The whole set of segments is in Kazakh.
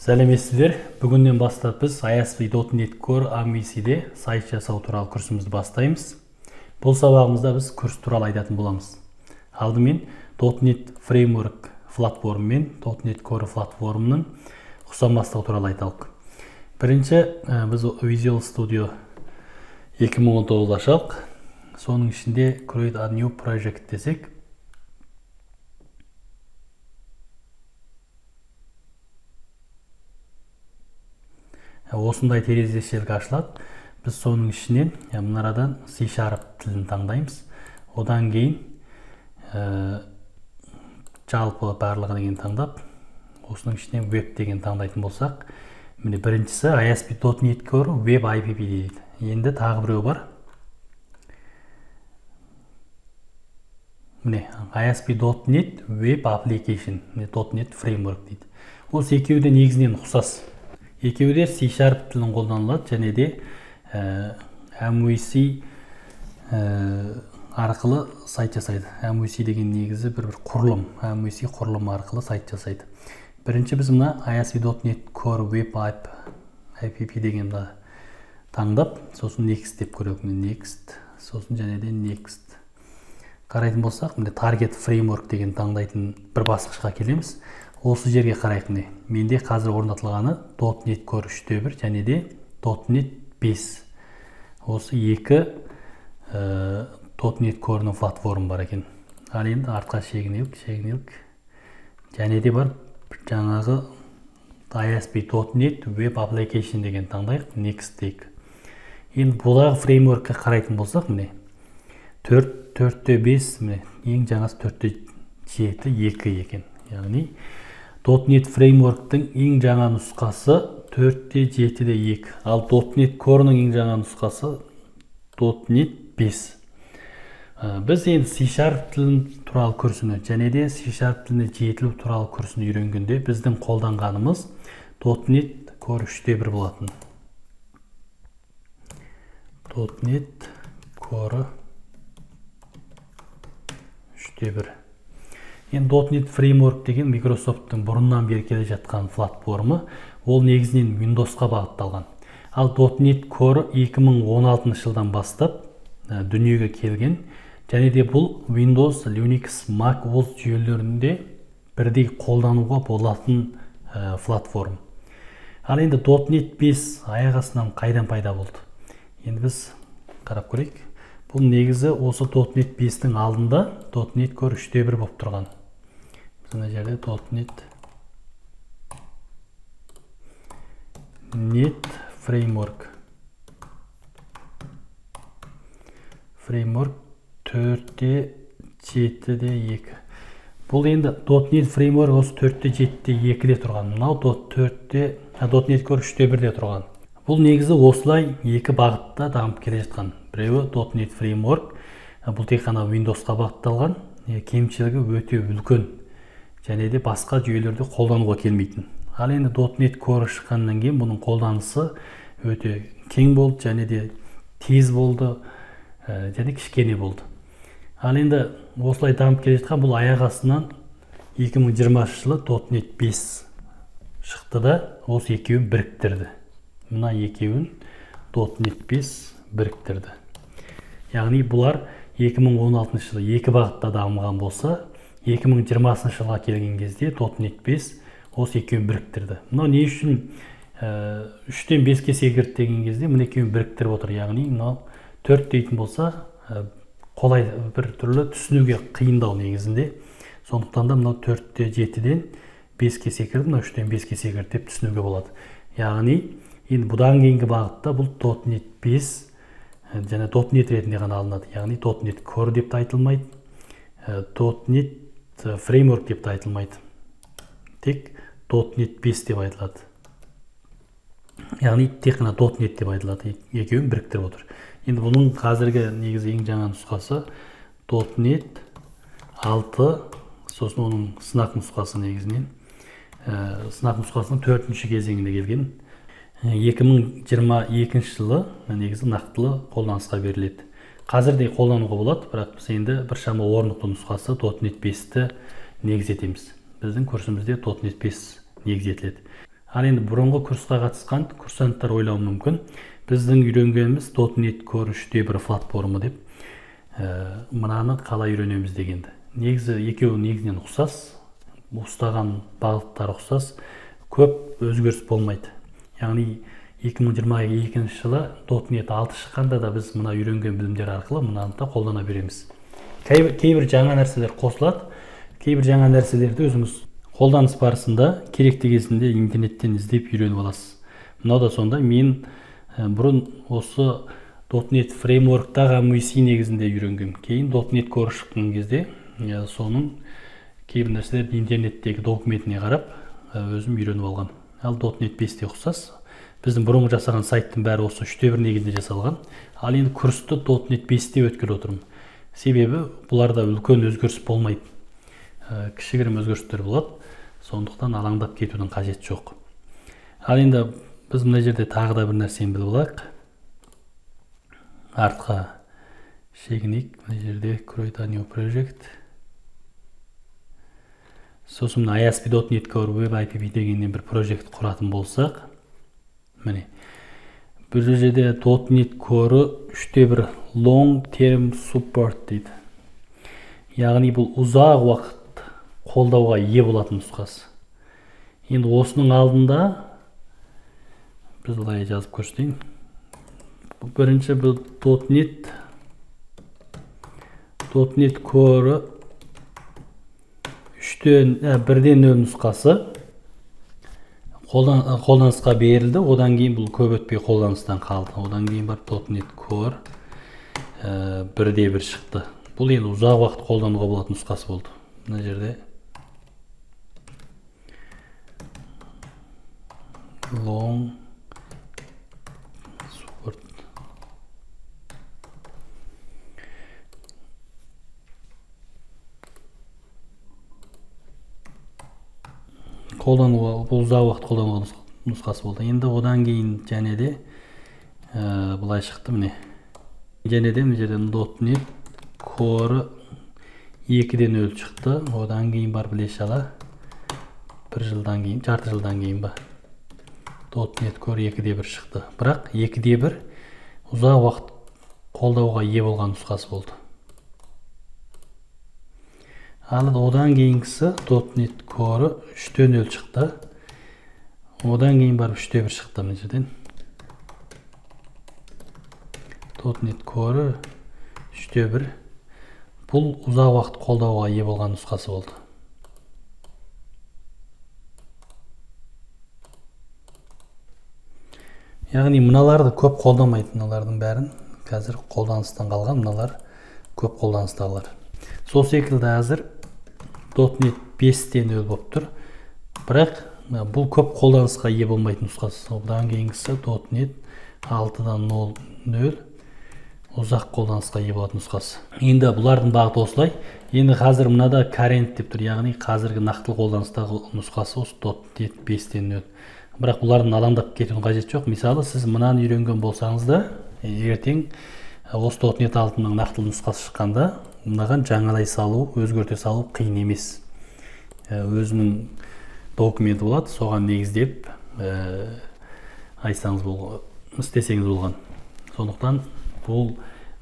Сәлеметсіздер. Бүгіннен бастап біз ASP.NET Core MVC-де сайт жасау туралы курсымызды бастаймыз. Бұл сабағымызда біз курс туралы айтатын боламыз. Алдымен .NET Framework платформы мен .NET Core платформының ұқсамастығы туралы айталық. Бірінші біз Visual Studio 2019 ашалық. Соның ішінде Create a New Project десек, осындай терезе шелк ашылады. Біз соның ішінен мынарадан C# тілін таңдаймыз. Одан кейін жалпы барлығы деген таңдап, осының ішінен Web деген таңдайтын болсақ, міне біріншісі ASP.NET Core Web IPP дейді. Енді тағы біреу бар. Міне ASP.NET Web Application, .NET Framework дейді. Осы екеуі де негізінен ұқсас. Екеуі де C# тілін қолданылады, және де MVC арқылы сайт жасайды. MVC деген негізі бір құрылым, MVC құрылым арқылы сайт жасайды. Бірінші біз мына ASP.NET Core Web IPP деген таңдап, сосын Next деп көрейік. Next, сосын және де Next. Қарайтын болсақ, Target Framework деген таңдайтын бір басқышқа келеміз. Осы жерге қарайық. Менде қазір орнатылғаны .NET Core 3.1 және де .NET 5. Осы екі .NET Core'ның платформы бар екен. Ал енді артқа шегінелік. Және де бар жаңағы ASP.NET Web Application деген таңдайық. Next дейік. Енді бұлағы фреймворкқа қарайтын болсақ, міне 4.5, ең жаңасы 4.7, 2 екен. Яғни .NET Framework'тың ең жаңа нұсқасы 4.7-де 2, ал .NET Core'ның ең жаңа нұсқасы .NET 5. Біз енді C# тілін туралы курсыны және де C# тіліне жетілу туралы курсын үйренгенде біздің қолданғанымыз .NET Core 3.1 болатын. .NET Core 3.1. Енді .NET Framework деген Microsoft'тың бұрыннан бері келе жатқан платформа, ол негізінен Windows'қа бағытталған. Ал .NET Core 2016 жылдан бастап дүниеге келген, және де бұл Windows, Linux, Mac OS жүйелерінде бірдей қолдануға болатын платформа. Ал енді .NET 5 аяқ астынан қайдан пайда болды? Енді біз қарап көрейік. Бұл негізі осы .NET 5-тің алдында .NET Core 3.1 болып тұрған. Біздің жерде .NET Framework 4.7-де 2. Бұл енді .NET Framework осы 4.7-де 2-де тұрған. Мынау .NET Core 3.1-де тұрған. Бұл негізі осылай екі бағытта дамып келе жатқан. Біреуі .NET Framework, бұл тек қана Windows-қа бағытталған, кемшілігі өте үлкен, және де басқа жүйелерде қолдануға келмейтін. Ал енді .NET Core шыққаннан кейін бұның қолданысы өте кең болды, және де тез болды, және кішкене болды. Ал енді осылай дамып келе жатқан бұл аяқ астынан 2020 жылы .NET 5 шықты да, осы екеуін біріктірді. Мына екеуін .NET 5 біріктірді. Яғни бұлар 2016 жылы екі бағытта дамыған болса, 2020 жылға келген кезде .NET 5 осы екеуін біріктірді. Мынау не үшін 3-тен 5-ке секірді деген кезде мына екеуін біріктіріп отыр. Яғни мынау 4 дейтін болса, қолай бір түрлі түсінуге қиындау негізінде. Сондықтан да мынау 4.7-ден 5-ке секірді, мынау 3-тен 5-ке секірді деп түсінуге болады. Яғни енді бұдан кейінгі бағытта бұл .NET 5 және .NET ретінде ғана алынады. Яғни .NET Core деп те айтылмайды, .NET Framework деп те айтылмайды. Тек .NET 5 деп айтылады. Яғни тек қана .NET деп айтылады. Екеуін біріктіріп отыр. Енді бұның қазіргі негізі ең жаңа нұсқасы .NET 6, сосын оның сынақ нұсқасы негізінен. Сынақ нұсқасының 4-ші кезеңінде келген. 2022 жылы негізі нақтылы қолданысқа беріледі. Қазірде қолдануға болады, бірақ біз енді біршама орнықты нұсқасы .NET 5-ті негіз етеміз. Біздің курсымызде .NET 5 негіз етіледі. Ал енді бұрынғы курсқа қатысқан курсанттар ойлауы мүмкін, біздің үйренгеніміз .NET Core 3.1 платформа деп, мынаны қалай үйренеміз дегенді. Негізі екеуі негізінен ұқсас, ұстаған бағыттар ұқсас, көп өзгеріс болмайды. Яғни 2022 жылы .NET 6 шыққанда да біз мына үйренген білімдер арқылы мынаны да қолдана береміз. Кейбір жаңа нәрселер қосылады, кейбір жаңа нәрселерді өзіңіз қолданыс барысында керекті кезінде интернеттен іздеп үйреніп аласыз. Мынау да сондай, мен бұрын осы .NET фреймворктағы MVC негізінде үйренген. Кейін .NET Core шыққан кезде соның кейбір нәрселерді интернеттегі документіне қарап өзім үйреніп алған. Ал .NET 5-те ұқсас. Біздің бұрынғы жасаған сайттың бәрі осы 3.1 негізінде жасалған. Ал енді курсты .NET 5-те өткелі отырмын. Себебі бұларда үлкен өзгеріс болмайды. Кішігірім өзгерістер болады. Сондықтан алаңдап кетудің қажеті жоқ. Ал енді біз мына жерде тағы да бір нәрсені біліп алайық. Артқа шегінейік. Мына жерде Create a new project. Сосын ASP.NET Core Web IPv дегеннен бір project құратын болсақ, міне бір жерде .NET Core 3.1 Long Term Support дейді. Яғни бұл ұзақ уақыт қолдауға ие болатын нұсқасы. Енді осының алдында біз былай жазып көрсетейін. Бірінші бұл .NET Core 3.1 нұсқасы қолданысқа берілді, одан кейін бұл көп өтпей қолданыстан қалды. Одан кейін бар .NET Core 1.1 шықты. Бұл енді ұзақ уақыт қолдануға болатын нұсқасы болды. Мына жерде long support. Қолдануға, бұл ұзақ уақыт қолдануға нұсқасы болды. Енді одан кейін және де былай шықты, міне. Және де мына жерден .NET Core 2.0 шықты. Одан кейін бар біле-шала бір жылдан кейін, жарты жылдан кейін ба .NET Core 2.1 шықты. Бірақ 2.1 ұзақ уақыт қолдауға ие болған нұсқасы болды. Ал одан кейінгісі .NET Core 3.0 шықты. Одан кейін барып 3.1 шықты мына жерден. .NET Core 3.1 бұл ұзақ уақыт қолдауға ие болған нұсқасы болды. Яғни мыналарды көп қолдамайды, мыналардың бәрін қазір қолданыстан қалған, мыналар көп қолданыстағылар. Сол секілді әзір .NET 5.0 болып тұр. Бірақ бұл көп қолданысқа ие болмайтын нұсқасы. Одан кейінгісі .NET 6.0 ұзақ қолданысқа ие болатын нұсқасы. Енді бұлардың бағыты осылай. Енді қазір мынада current деп тұр, яғни қазіргі нақтылы қолданыстағы нұсқасы осы .NET 5.0. Бірақ бұлардың алаңдап кетудің қажеті жоқ. Мысалы, сіз мынаны үйренген болсаңыз да, ертең осы .NET 6-ның нақтылы нұсқасы шыққанда, мынаған жаңалай салу, өзгерте салу қиын емес. Өзінің документі болады, соған негіздеп айтсаңыз болған, істесеңіз болған. Сондықтан бұл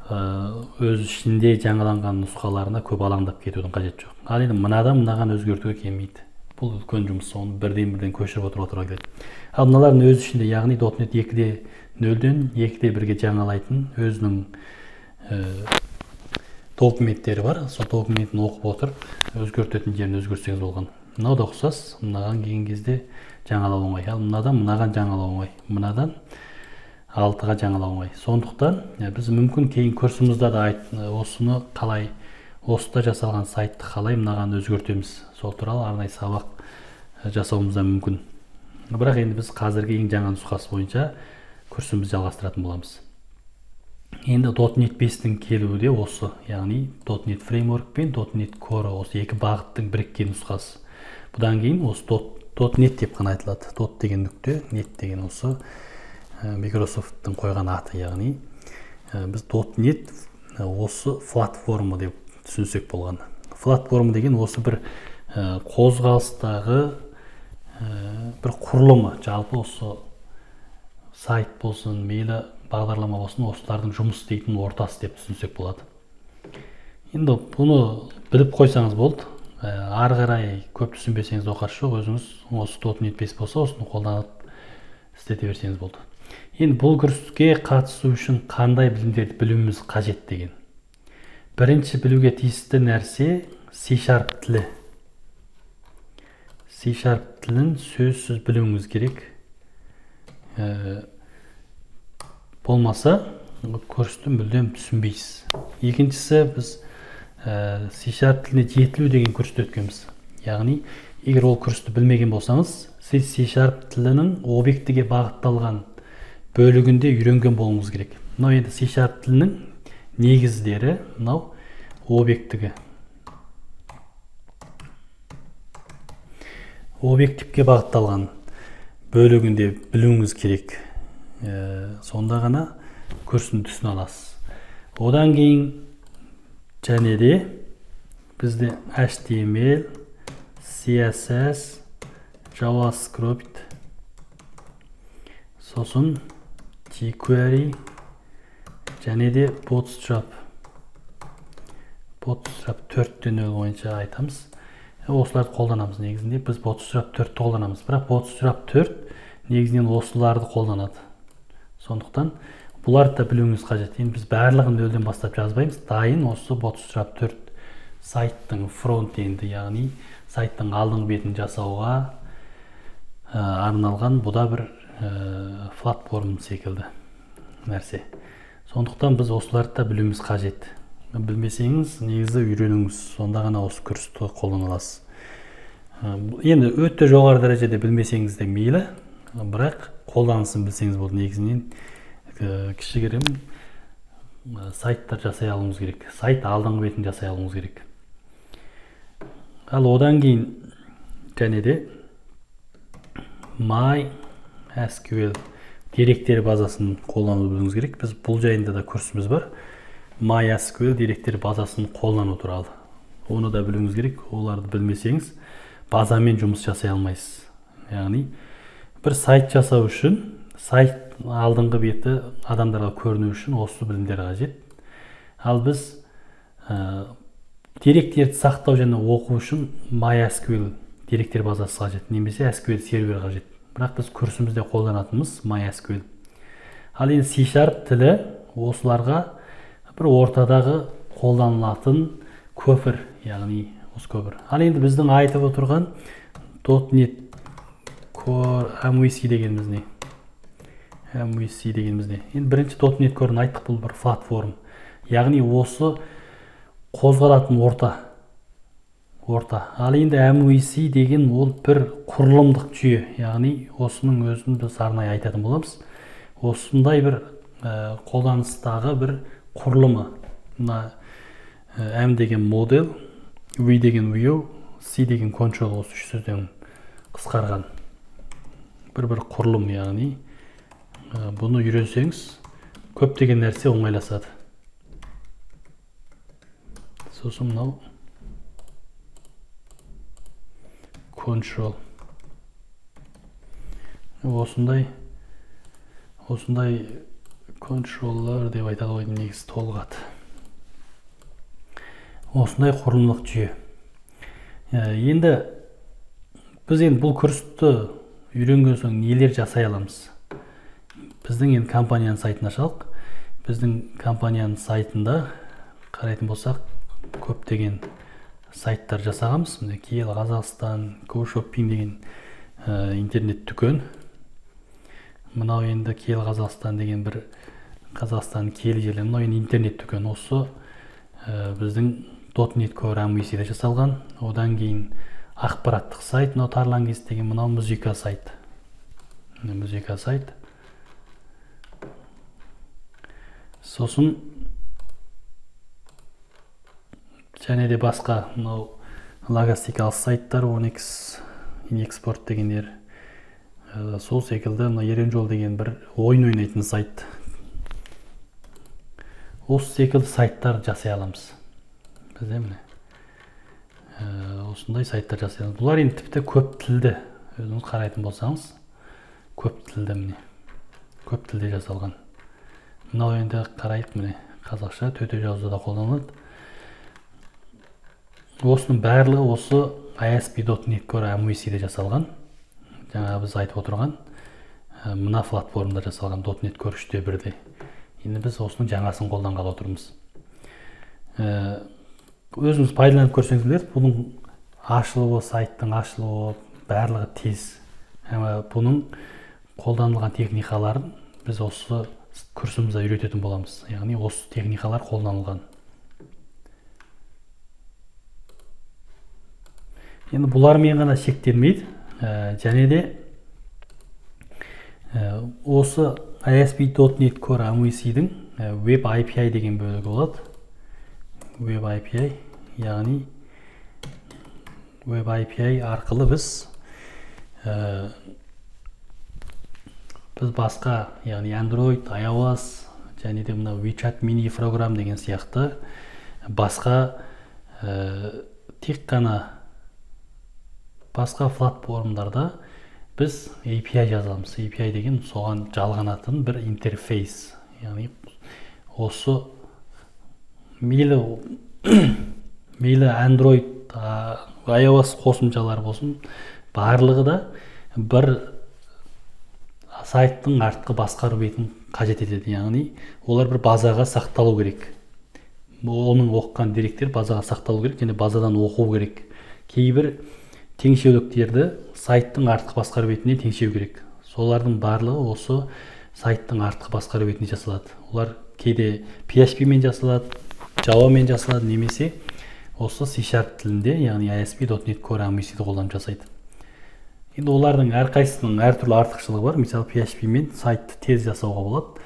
өз ішінде жаңаланған нұсқаларына көп алаңдап кетудің қажеті жоқ. Ал енді мынаған өзгертуге келмейді. Бұл үлкен жұмыс, оны бірден көшіріп отыруға келеді. Ал мыналардың өз ішінде, яғни .NET 2.0-ден 2.1-ге жаңалайтын өзінің документтері бар. Сол документін оқып отырып, өзгертетін жерін өзгертсеңіз болған. Мынау да ұқсас, мынаған келген кезде жаңалау оңай. Ал мынаған жаңалау оңай. Мынадан 6-ға жаңалау оңай. Сондықтан біз мүмкін кейін курсымызда да осыны қалай, осыда жасалған сайтты қалай мынаған өзгертеміз. Сол туралы арнайы сабақ жасауымыз да мүмкін. Бірақ енді біз қазіргі ең жаңа нұсқасы бойынша курсымызды жалғастыратын боламыз. Енді .NET 5-тің келуі де осы, яғни .NET Framework пен .NET Core осы екі бағыттың біріккен нұсқасы. Бұдан кейін осы .NET деп қана айтылады. .NET деген нүкте, .NET деген осы Microsoft-тың қойған аты, яғни біз .NET осы платформа деп түсінсек болған. Платформа деген осы бір қозғалыстағы бір құрылымы, жалпы осы сайт болсын, мейлі бағдарлама болсын, осылардың жұмыс істейтін ортасы деп түсінсек болады. Енді бұны біліп қойсаңыз болды. Ары қарай көп түсінбесеңіз оқасы жоқ, өзіңіз осы .NET 5 болса, осыны қолданып істете берсеңіз болды. Енді бұл курске қатысу үшін қандай білімдерді білуіміз қажет деген. Бірінші білуге тиісті нәрсе C# тілі. C# тілін сөзсіз білуіңіз керек. Болмаса, курсты мүлдем түсінбейсіз. Екіншісі, біз C# тіліне жетілу деген курсты өткенбіз. Яғни, егер ол курсты білмеген болсаңыз, сіз C# тілінің объектіге бағытталған бөлігінде үйренген болуыңыз керек. Мынау енді C# тілінің негіздері, мынау объектіге. Объективке бағытталған бөлігінде білуіңіз керек. Сонда ғана курсын түсіне аласыз. Одан кейін және де бізде HTML, CSS, JavaScript, сосын jQuery және де Bootstrap 4.0 бойынша айтамыз. Осыларды қолданамыз. Негізінде біз Bootstrap 4-ті қолданамыз. Бірақ Bootstrap 4 негізінен осыларды қолданады. Сондықтан бұларды да білуіңіз қажет. Енді біз барлығын нөлден бастап жазбаймыз. Дайын осы Bootstrap 4 сайттың фронт-энді, яғни сайттың алдыңғы бетін жасауға арналған бұда бір платформа секілді нәрсе. Сондықтан біз осыларды да білуіміз қажет. Білмесеңіз, негізі үйреніңіз, сонда ғана осы курсты қолдана аласыз. Енді өте жоғары дәрежеде білмесеңіз де мейлі, бірақ қолданысын білсеңіз болды. Негізінен кішігірім сайттар жасай алуыңыз керек. Сайт алдыңғы бетін жасай алуыңыз керек. Ал одан кейін және де MySQL деректер базасын қолдануды білуіңіз керек. Біз бұл жайында да курсымыз бар. MySQL деректер базасын қолдану туралы. Оны да білуіңіз керек. Оларды білмесеңіз, базамен жұмыс жасай алмайсыз. Яғни, бір сайт жасау үшін, сайт алдыңғы беті адамдарға көріну үшін осы білімдер қажет. Ал біз деректерді сақтау және оқу үшін MySQL деректер базасы қажет, немесе SQL сервер қажет. Бірақ біз курсымызда қолданатынымыз MySQL. Ал енді C# тілі осыларға бір ортадағы қолданылатын көпір, яғни осы көпір. Ал енді біздің айтып отырған .NET Core MVC дегеніміз не? MVC дегеніміз не? Енді бірінші .NET Core'ны айттық, бұл бір платформ. Яғни осы қозғалатын орта. Ал енді MVC деген ол бір құрылымдық жүйе. Яғни осының өзін біз арнайы айтатын боламыз. Осындай бір қолданыстағы бір құрылымы. M деген model, V деген view, C деген control, осы үш сөзден қысқарған бір құрылым. Яғни бұны үйренсеңіз, көптеген нәрсе оңайласады. Сосын мынау control. Осындай контроллар деп айтады ғой, негізі толғады. Осындай құрылымдық жүйе. Енді біз бұл курсты үйренген соң нелер жасай аламыз? Біздің енді компанияның сайтын ашалық. Біздің компанияның сайтында қарайтын болсақ, көптеген сайттар жасағанбыз. Kiel Қазақстан, GoShopping деген интернет дүкен. Мынау енді Kiel Қазақстан деген бір Қазақстан киелі жерлер. Мынау енді интернет дүкен. Осы біздің .NET Core MVC-де жасалған. Одан кейін ақпараттық сайт, мынау Tarlanguez деген, мынау музыка сайт. Сосын және де басқа мынау логистикалық сайттар, Onyx, Inexport дегендер. Сол секілді Ерен жол деген бір ойын ойнайтын сайт. Осы секілді сайттар жасай аламыз. Бізде міне осындай сайттар жасай аламыз. Бұлар енді тіпті көп тілді өзіңіз қарайтын болсаңыз көп тілді, міне көп тілде жасалған. Мынау енді қарайық, міне қазақша төте жазуда қолданылады. Осының барлығы осы ASP.NET Core MVC-де жасалған. Жаңа біз айтып отырған мына платформада жасалған .NET Core 3.1-де. Енді біз осының жаңасын қолданғалы отырмыз. Өзіңіз пайдаланып көрсеңіз білесіз, бұның ашылуы, сайттың ашылуы барлығы тез. Бұның қолданылған техникаларын біз осы курсымызда үйрететін боламыз. Яғни осы техникалар қолданылған. Енді бұлармен ғана шектелмейді, және де осы ASP.NET Core MVC-дің Web API деген бөлігі болады. Web API, яғни Web API арқылы біз басқа, яғни Android, iOS және де мына WeChat Mini программ деген сияқты басқа тек қана басқа платформаларда біз API жазамыз. API деген соған жалғанатын бір интерфейс. Яғни осы мейлі Android, iOS қосымшалар болсын, барлығы да бір сайттың артқы басқару бетін қажет етеді. Яғни олар бір базаға сақталу керек. Оның оқыған деректер базаға сақталу керек, және базадан оқу керек. Кейбір теңшеуліктерді сайттың артқы басқару бетіне теңшеу керек. Солардың барлығы осы сайттың артқы басқару бетіне жасалады. Олар кейде PHP мен жасалады, Java мен жасалады, немесе осы C# тілінде, яғни ASP.NET Core MVC-ді қолданып жасайды. Енді олардың әрқайсысының әртүрлі артықшылығы бар. Мысалы PHP мен сайтты тез жасауға болады.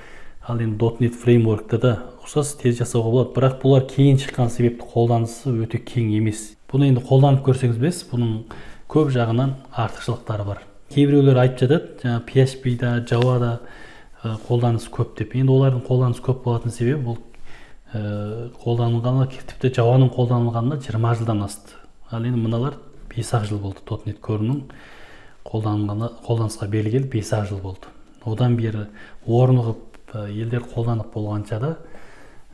Ал енді .NET фреймворкта да ұқсас тез жасауға болады. Бірақ бұлар кейін шыққан себепті қолданысы өте кең емес. Бұны енді қолданып көрсеңіз білесіз, бұның көп жағынан артықшылықтары бар. Кейбіреулер айтып жатады, жаңа PHP-да, Java-да қолданысы көп деп. Енді олардың қолданысы көп болатын себебі бұл қолданылғаны, тіпті Java-ның қолданылғанына 20 жылдан асты. Ал енді мыналар 5 жыл болды. .NET Core-ның қолданысқа берілгелі 5 жыл болды. Одан бері орнығып елдер қолданып болғанша да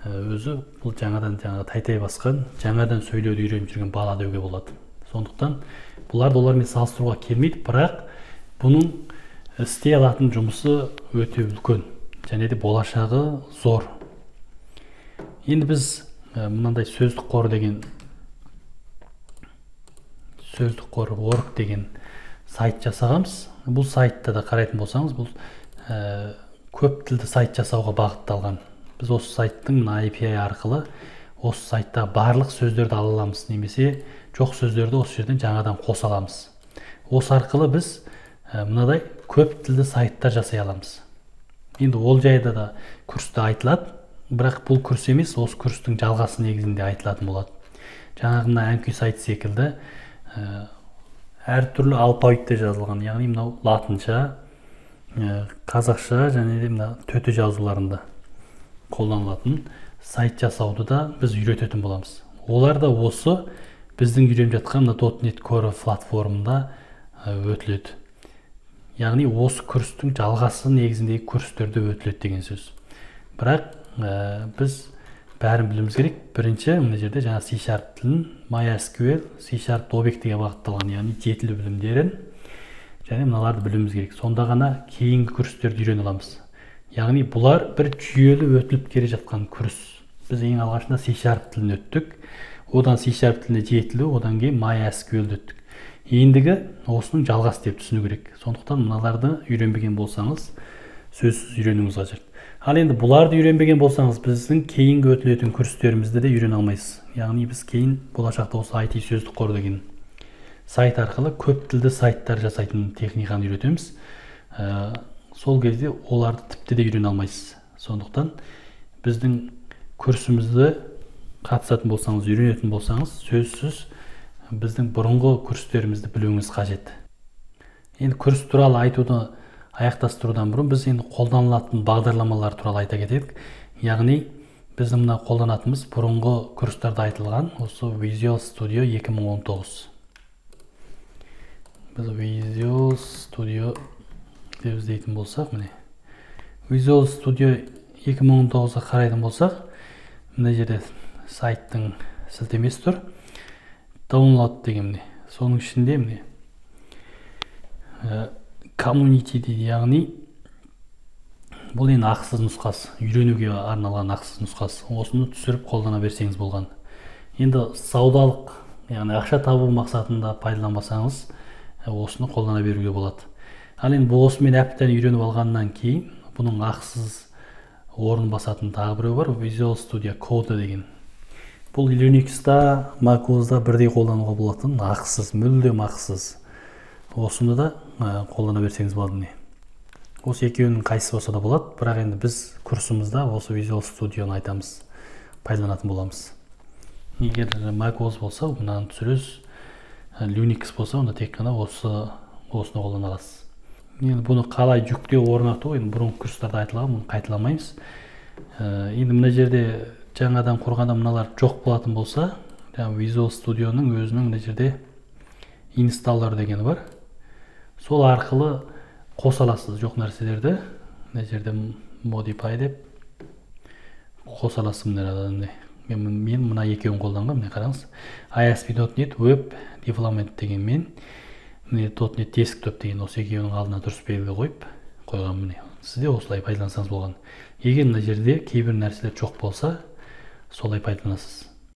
өзі бұл жаңадан тай басқан, жаңадан сөйлеуді үйреніп жүрген бала деуге болады. Сондықтан бұларды олармен салыстыруға келмейді, бірақ бұның істей алатын жұмысы өте үлкен, және де болашағы зор. Енді біз мынандай сөздік қор деген org деген сайт жасағанбыз. Бұл сайтта да қарайтын болсаңыз, бұл көп тілді сайт жасауға бағытталған. Біз осы сайттың API арқылы осы сайтта барлық сөздерді ала аламыз, немесе жоқ сөздерді осы жерден жаңадан қоса аламыз. Осы арқылы біз мынадай көп тілді сайттар жасай аламыз. Енді ол жайда да курста айтылады, бірақ бұл курс емес, осы курстың жалғасы негізінде айтылатын болады. Жаңағына әңкүй сайт секілді әртүрлі алфавитте жазылған, яғни мынау латынша, қазақша және де мына төте жазуларында қолданылатын сайт жасауды да біз үйрететін боламыз. Олар да осы біздің үйреніп жатқан .NET Core платформында өтіледі. Яғни осы курстың жалғасы негізіндегі курстерде өтіледі деген сөз. Бірақ біз бәрін білуіміз керек. Бірінші мына жерде жаңа C# тілін, MySQL, C# объектіге бағытталған, яғни жетілу білімдерін және мыналарды білуіміз керек. Сонда ғана кейінгі курстерді үйрене аламыз. Яғни бұлар бір жүйелі өтіліп келе жатқан курс. Біз ең алғашында C# тілін өттік, одан C# тіліне жетілу, одан кейін MySQL өттік. Ендігі осының жалғасы деп түсіну керек. Сондықтан мыналарды үйренбеген болсаңыз, сөзсіз үйренуіңіз қажет. Ал енді бұларды үйренбеген болсаңыз, біздің кейінгі өтілетін курстерімізді де үйрене алмайсыз. Яғни біз кейін болашақта осы IT сөздік қор деген сайт арқылы көп тілді сайттар жасайтын техниканы үйретеміз. Сол кезде оларды тіпті де үйрене алмайсыз. Сондықтан біздің курсымызды қатысатын болсаңыз, үйренетін болсаңыз, сөзсіз біздің бұрынғы курстерімізді білуіңіз қажет. Енді курс туралы айтуды аяқтастырудан бұрын біз енді қолданылатын бағдарламалар туралы айта кетейік. Яғни біздің мына қолданатынымыз бұрынғы курстарда айтылған осы Visual Studio 2019. біз Visual Studio деп іздейтін болсақ, міне Visual Studio 2019-ға қарайтын болсақ, мына жерде сайттың сілтемесі тұр. Download деген міне. Соның ішінде міне Community дейді, яғни бұл енді ақысыз нұсқасы, үйренуге арналған ақысыз нұсқасы. Осыны түсіріп қолдана берсеңіз болған. Енді саудалық, яғни ақша табу мақсатында пайдаланбасаңыз, осыны қолдана беруге болады. Ал енді бұл осымен әптен үйреніп алғаннан кейін, бұның ақысыз орын басатын тағы біреу бар, Visual Studio Code деген. Бұл Linux-та, Mac-OS-да бірдей қолдануға болатын, ақысыз, мүлдем ақысыз. Осыны да қолдана берсеңіз болады. Осы екеуінің қайсысы болса да болады, бірақ енді біз курсымызда осы Visual Studio-ны айтамыз, пайдаланатын боламыз. Егер Mac-OS болса, мынаны түсіресіз, Linux болса, онда тек қана осыны қолдана аласыз. Енді бұны қалай жүктеу орнату, енді бұрынғы курстарда айтылған, бұны қайталамаймыз. Енді мына жерде жаңадан құрғанда мыналар жоқ болатын болса, Visual Studio'ның өзінің мына жерде installer дегені бар. Сол арқылы қоса аласыз жоқ нәрселерді. Мына жерде modify деп қоса аласыз мына. Мен мына екеуін қолданғам, міне қараңыз. ASP.NET Web Development деген мен .NET Desktop деген осы екеуінің алдына дұрыс белгі қойған міне. Сізде осылай пайдалансаңыз болған. Егер мына жерде кейбір нәрселер жоқ болса, солай пайдаланасыз.